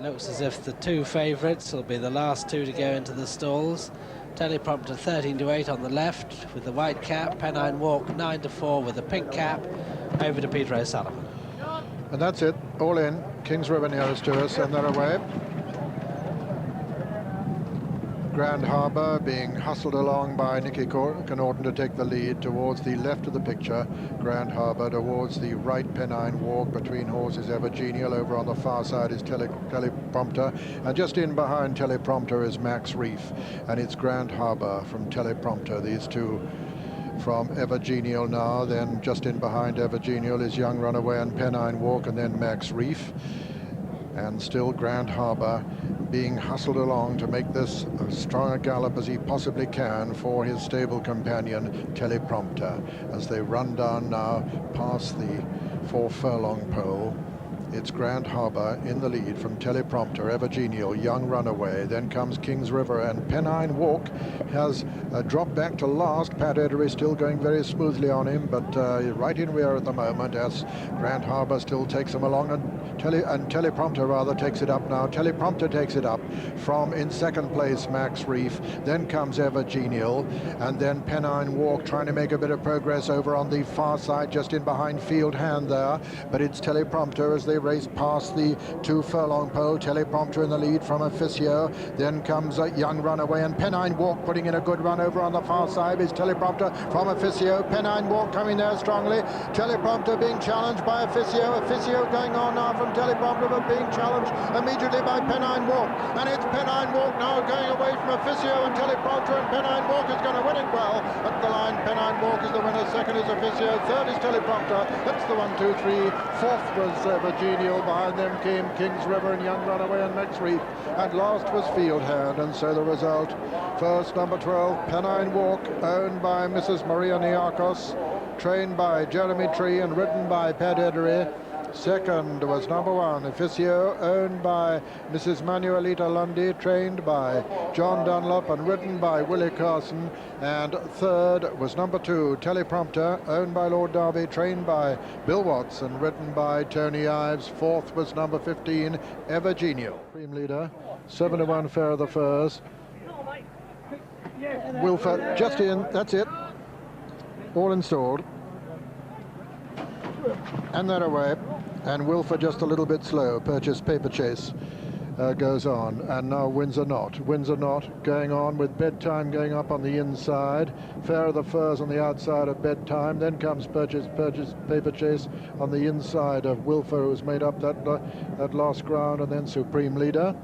looks as if the two favourites will be the last two to go into the stalls. Teleprompter 13-8 on the left with the white cap, Pennine Walk 9-4 with the pink cap. Over to Peter O'Sullivan. And that's it, all in. Kings River nearest to us, and they're away. Grand Harbour being hustled along by Nicky Connaughton to take the lead towards the left of the picture. Grand Harbour towards the right, Pennine Walk between horses Ever Genial. Over on the far side is Teleprompter, and just in behind Teleprompter is Max Reef, and it's Grand Harbour from Teleprompter. These two from Ever Genial now. Then just in behind Ever Genial is Young Runaway and Pennine Walk, and then Max Reef. And still Grand Harbour being hustled along to make this as strong a gallop as he possibly can for his stable companion Teleprompter, as they run down now past the 4 furlong pole. It's Grand Harbour in the lead from Teleprompter, Ever Genial, Young Runaway. Then comes Kings River, and Pennine Walk has dropped back to last. Pat Edery still going very smoothly on him, but right in rear at the moment as Grand Harbour still takes him along, and Teleprompter rather takes it up now. Teleprompter takes it up from in second place Max Reef. Then comes Ever Genial, and then Pennine Walk trying to make a bit of progress over on the far side, just in behind Field Hand there. But it's Teleprompter as they race past the 2 furlong pole. Teleprompter in the lead from Officio. Then comes Young Runaway, and Pennine Walk putting in a good run over on the far side is Teleprompter from Officio. Pennine Walk coming there strongly. Teleprompter being challenged by Officio. Officio going on now from Teleprompter, but being challenged immediately by Pennine Walk. And it's Pennine Walk now going away from Officio and Teleprompter, and Pennine Walk is going to win it well. At the line, Pennine Walk is the winner. Second is Officio. Third is Teleprompter. That's the 1, 2, 3. Fourth was Ever Genial. Behind them came Kings River and Young Runaway and Max Reef. And last was Field Hand. And so the result, first number 12, Pennine Walk, owned by Mrs. Maria Niarchos, trained by Jeremy Tree and ridden by Pat Edery. Second was number 1, Officio, owned by Mrs. Manuelita Lundy, trained by John Dunlop and ridden by Willie Carson. And third was number 2, Teleprompter, owned by Lord Derby, trained by Bill Watts and ridden by Tony Ives. Fourth was number 15, Ever Genial. Supreme leader, 7-1 Fair of the Furs. Wilford just in, that's it, all installed. And they're away, and Wilford just a little bit slow. Purchase Paper Chase goes on, and now Windsor Knot. Windsor Knot going on with Bedtime going up on the inside. Fair of the Furs on the outside of Bedtime. Then comes Purchase Paper Chase on the inside of Wilford, who's made up that last ground, and then Supreme Leader.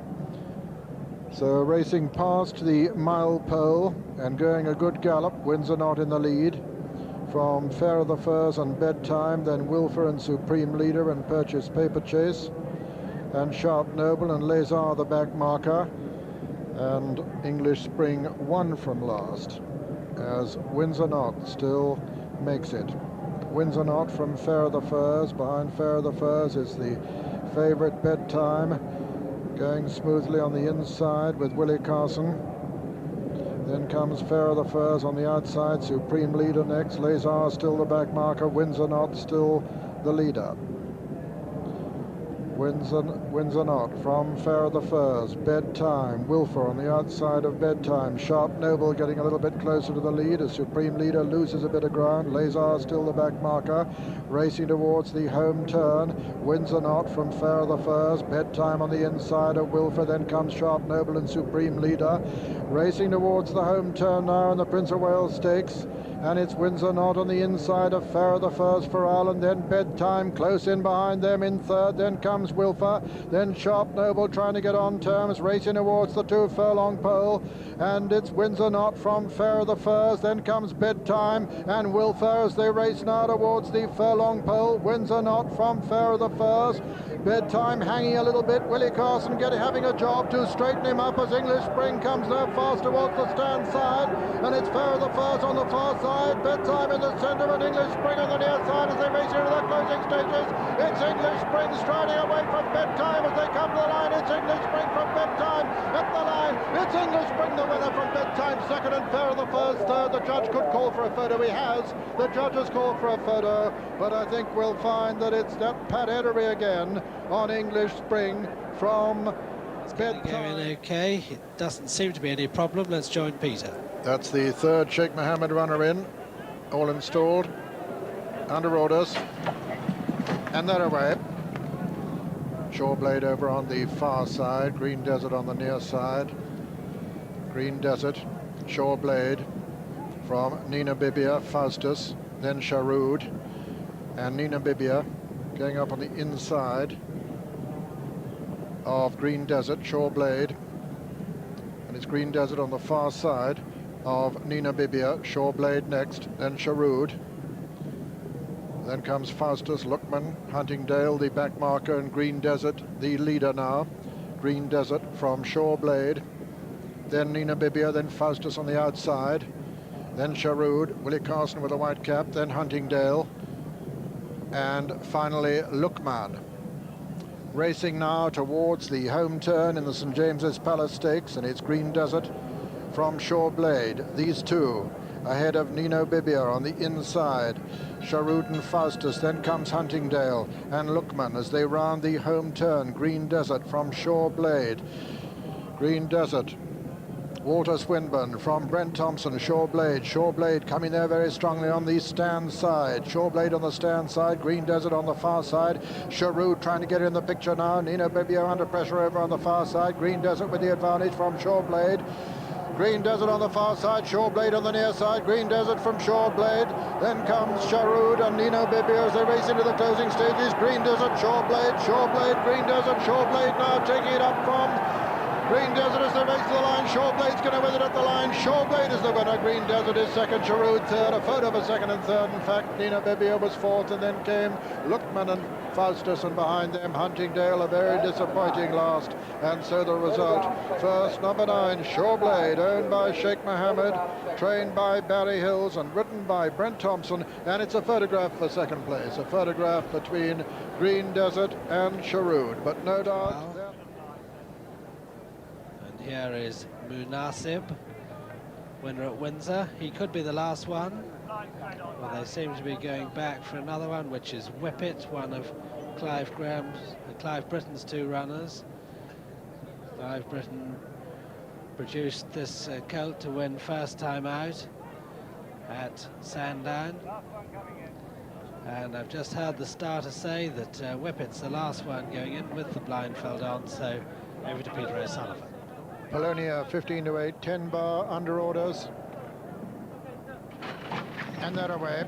So racing past the mile pole and going a good gallop. Windsor Knot in the lead from Fair of the Furs and Bedtime, then Wilford and Supreme Leader and Purchase Paper Chase, and Sharp Noble and Lazar the back marker, and English Spring 1 from last, as Windsor Knot still makes it. Windsor Knot from Fair of the Furs. Behind Fair of the Furs is the favourite Bedtime, going smoothly on the inside with Willie Carson. Then comes Fair of the Furs on the outside, Supreme Leader next, Lazar still the back marker, Windsor Knot still the leader. Windsor Knot from Fair of the Furs, Bedtime, Wilford on the outside of Bedtime, Sharp Noble getting a little bit closer to the lead as Supreme Leader loses a bit of ground, Lazar still the back marker, racing towards the home turn, Windsor Knot from Fair of the Furs, Bedtime on the inside of Wilford, then comes Sharp Noble and Supreme Leader, racing towards the home turn now in the Prince of Wales Stakes, and it's Windsor Knot on the inside of Fair of the Furs for Ireland, then Bedtime close in behind them in third, then comes Wilford, then Sharp Noble trying to get on terms, racing towards the 2 furlong pole, and it's Windsor Knot from Fair of the Furs, then comes Bedtime and Wilford as they race now towards the furlong pole. Windsor Knot from Fair of the Furs, Bedtime hanging a little bit, Willie Carson having a job to straighten him up as English Spring comes now fast towards the stand side, and it's Fair of the Furs on the far side, Bedtime in the centre, and English Spring on the near side as they race into the closing stages. It's English Spring striding away from Bedtime as they come to the line. It's English Spring from Bedtime at the line. It's English Spring the winner from Bedtime, second and fair in the first, third. The judge could call for a photo. He has. The judge has called for a photo, but I think we'll find that it's that Pat Edery again on English Spring from Going okay. It doesn't seem to be any problem. Let's join Peter. That's the third Sheikh Mohammed runner in, all installed, under orders, and they're away. Shoreblade over on the far side, Green Desert on the near side. Green Desert, Shoreblade from Nina Bibia, Faustus, then Sharood, and Nina Bibia going up on the inside of Green Desert, Shoreblade, and it's Green Desert on the far side of Nina Bibia, Shoreblade next, then Sharood. Then comes Faustus, Lookman, Huntingdale, the back marker, and Green Desert, the leader now. Green Desert from Shoreblade, then Nina Bibia, then Faustus on the outside, then Sharood, Willie Carson with a white cap, then Huntingdale, and finally Lookman. Racing now towards the home turn in the St James's Palace Stakes, and it's Green Desert from Shoreblade. These two ahead of Nino Bibia on the inside, Sharood and Faustus. Then comes Huntingdale and Lookman as they round the home turn. Green Desert from Shoreblade. Green Desert, Walter Swinburne from Brent Thompson, Shoreblade. Shoreblade coming there very strongly on the stand side. Shoreblade on the stand side, Green Desert on the far side. Sharood trying to get in the picture now. Nino Bibia under pressure over on the far side. Green Desert with the advantage from Shoreblade. Green Desert on the far side, Shoreblade on the near side. Green Desert from Shoreblade. Then comes Sharood and Nino Bibia as they race into the closing stages. Green Desert, Shoreblade, Shoreblade, Green Desert, Shoreblade now taking it up from Green Desert as they race to the line. Shoreblade's going to win it at the line. Shoreblade is the winner. Green Desert is second. Sharood third. A photo for second and third. In fact, Nina Bibia was fourth, and then came Lookman and Faustus, and behind them Huntingdale, a very disappointing last. And so the result: first, number 9, Shoreblade, owned by Sheikh Mohammed, trained by Barry Hills and written by Brent Thompson, and it's a photograph for second place, a photograph between Green Desert and Sharood, but no doubt. And here is Munasib, winner at Windsor. He could be the last one. Well, they seem to be going back for another one, which is Whippet, one of Clive Britton's two runners. Clive Britton produced this colt to win first time out at Sandown. And I've just heard the starter say that Whippet's the last one going in with the blindfold on, so over to Peter O'Sullivan. Polonia 15 to 8, 10 bar under orders. And they're away.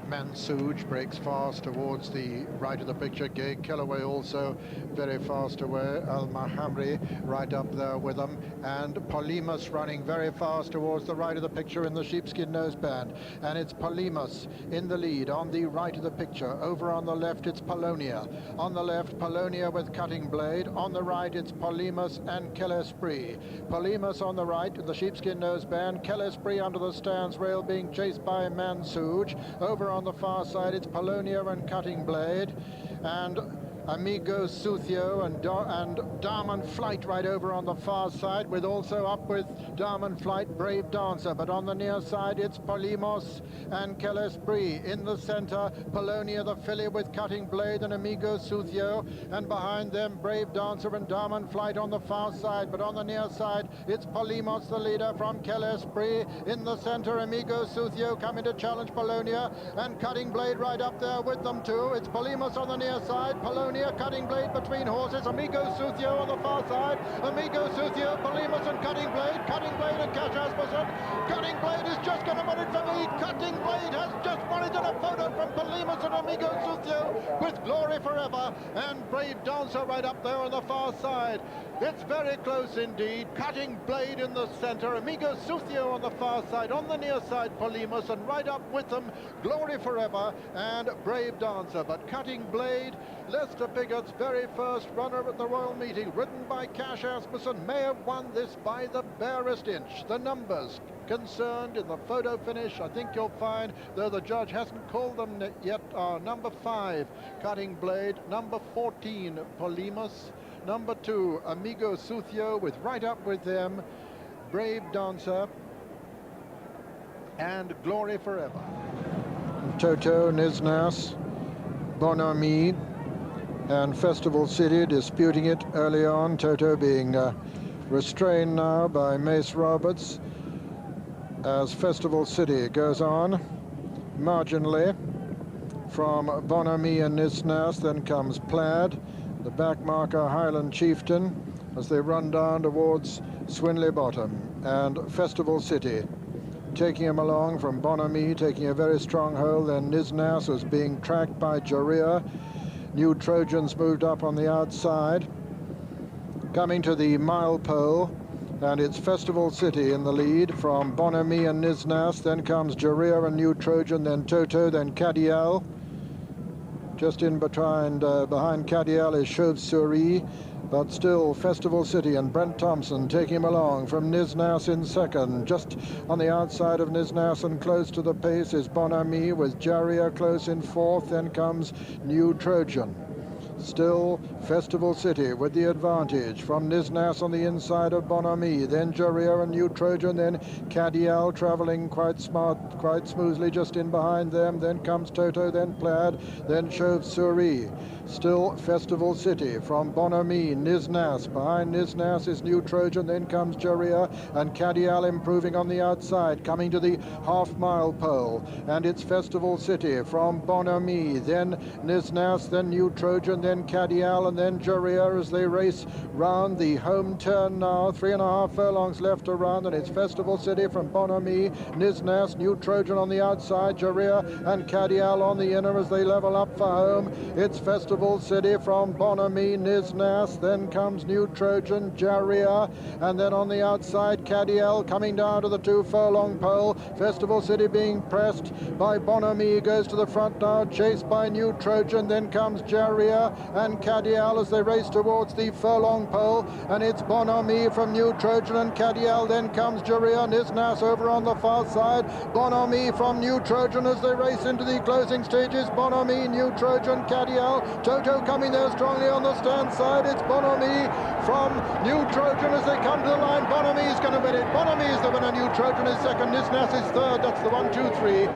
Mansouj breaks fast towards the right of the picture. Gay Kellaway also very fast away. Al-Mahamri right up there with them. And Polymus running very fast towards the right of the picture in the sheepskin noseband. And it's Polymus in the lead on the right of the picture. Over on the left, it's Polonia. On the left, Polonia with Cutting Blade. On the right, it's Polymus and Kelesprit. Polymus on the right with the sheepskin noseband. Kelesprit under the stands rail being chased by Mansouj. Over on the far side, it's Polonia and Cutting Blade, and Amigo Suthio and Diamond Flight right over on the far side, with also up with Diamond Flight, Brave Dancer. But on the near side, it's Polymos and Kelesprit. In the center, Polonia the filly with Cutting Blade and Amigo Suthio, and behind them, Brave Dancer and Diamond Flight on the far side. But on the near side, it's Polymos, the leader, from Kelesprit. In the center, Amigo Suthio coming to challenge Polonia, and Cutting Blade right up there with them too. It's Polymos on the near side, Polonia, Cutting Blade between horses, Amigo Suthio on the far side, Amigo Suthio, Polymos and Cutting Blade and Cash Asmussen. Cutting Blade is just going to win it for me. Cutting Blade has just won it in a photo from Polymos and Amigo Suthio with Glory Forever, and Brave Dancer right up there on the far side. It's very close indeed. Cutting Blade in the center, Amigo Suthio on the far side, on the near side Polymos, and right up with them Glory Forever and Brave Dancer. But Cutting Blade, Lester Bigot's very first runner at the Royal Meeting, ridden by Cash Asmussen, may have won this by the barest inch. The numbers concerned in the photo finish, I think you'll find, though the judge hasn't called them yet, are number 5, Cutting Blade, number 14, Polymos, number 2, Amigo Suthio, with right up with them Brave Dancer, and Glory Forever. Toto, Niznas, Bonami, and Festival City disputing it early on. Toto being restrained now by Mace Roberts as Festival City goes on marginally from Bonami and Niznas. Then comes Plaid, the back marker Highland Chieftain, as they run down towards Swinley Bottom, and Festival City taking him along from Bonami, taking a very strong hold. Then Niznas was being tracked by Jaria. New Trojans moved up on the outside, coming to the mile pole, and it's Festival City in the lead from Bonami and Niznas. Then comes Jaria and New Trojan, then Toto, then Cadial. Just in behind Cadial is Chauve-Souris, but still Festival City and Brent Thompson taking him along from Niznas in second. Just on the outside of Niznas and close to the pace is Bonami, with Jaria close in fourth. Then comes New Trojan. Still Festival City with the advantage from Niznas on the inside of Bonami, then Jaria and New Trojan, then Cadial travelling quite smoothly just in behind them. Then comes Toto, then Plaid, then Chauve-Souris. Still Festival City from Bonami, Niznas. Behind Niznas is New Trojan, then comes Jaria, and Cadial improving on the outside, coming to the half-mile pole. And it's Festival City from Bonami, then Niznas, then New Trojan, then Cadial, and then Jaria as they race round the home turn now. 3.5 furlongs left around, and it's Festival City from Bonami, Niznas, New Trojan on the outside, Jaria and Cadial on the inner as they level up for home. It's Festival City from Bonami, Niznas, then comes New Trojan, Jaria, and then on the outside Cadial coming down to the 2 furlong pole. Festival City being pressed by Bonami, goes to the front now, chased by New Trojan. Then comes Jaria and Cadial as they race towards the furlong pole, and it's Bonami from New Trojan and Cadial. Then comes Jaria, Niznas over on the far side, Bonami from New Trojan as they race into the closing stages. Bonami, New Trojan, Cadial, Toto coming there strongly on the stand side. It's Bonami from New Trojan as they come to the line. Bonami is going to win it. Bonami is the winner. New Trojan is second. Niznas is third. That's the 1, 2, 3.